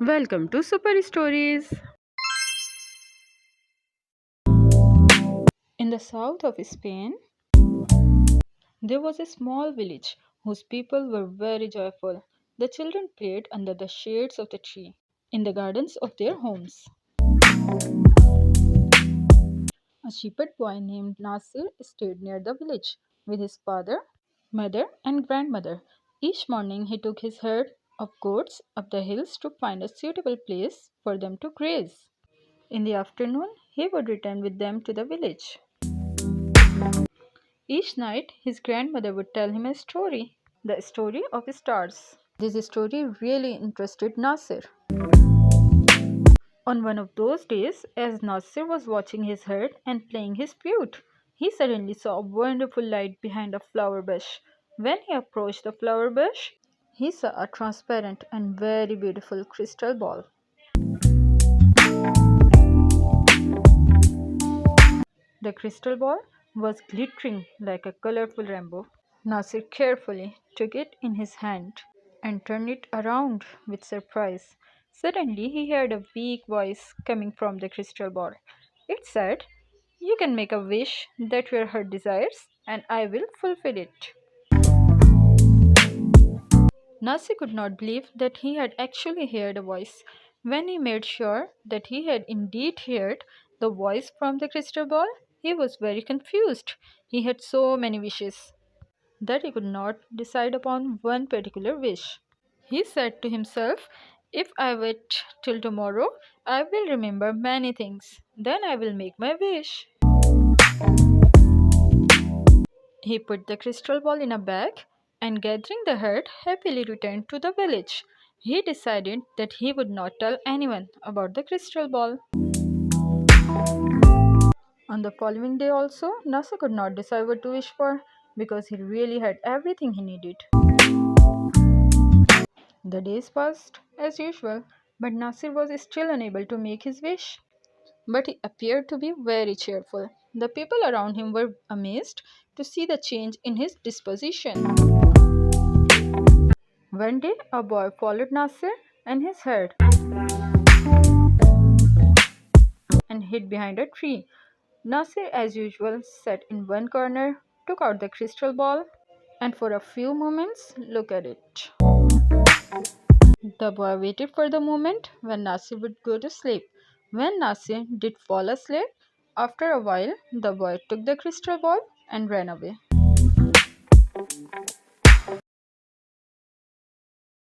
Welcome to Super Stories. In the south of Spain, there was a small village whose people were very joyful. The children played under the shades of the tree in the gardens of their homes. A shepherd boy named Nasir stayed near the village with his father, mother, and grandmother. Each morning he took his herd of goats up the hills to find a suitable place for them to graze. In the afternoon, he would return with them to the village. Each night, his grandmother would tell him a story, the story of stars. This story really interested Nasir. On one of those days, as Nasir was watching his herd and playing his flute, he suddenly saw a wonderful light behind a flower bush. When he approached the flower bush, he saw a transparent and very beautiful crystal ball. The crystal ball was glittering like a colorful rainbow. Nasir carefully took it in his hand and turned it around with surprise. Suddenly, he heard a weak voice coming from the crystal ball. It said, "You can make a wish that your heart desires, and I will fulfill it." Nasir could not believe that he had actually heard a voice. When he made sure that he had indeed heard the voice from the crystal ball, he was very confused. He had so many wishes that he could not decide upon one particular wish. He said to himself, "If I wait till tomorrow, I will remember many things. Then I will make my wish." He put the crystal ball in a bag and, gathering the herd, happily returned to the village. He decided that he would not tell anyone about the crystal ball. On the following day, also, Nasser could not decide what to wish for because he really had everything he needed. The days passed as usual, but Nasir was still unable to make his wish. But he appeared to be very cheerful. The people around him were amazed to see the change in his disposition. One day, a boy followed Nasir and his herd and hid behind a tree. Nasir, as usual, sat in one corner, took out the crystal ball, and for a few moments looked at it. The boy waited for the moment when Nasir would go to sleep. When Nasir did fall asleep, after a while the boy took the crystal ball and ran away.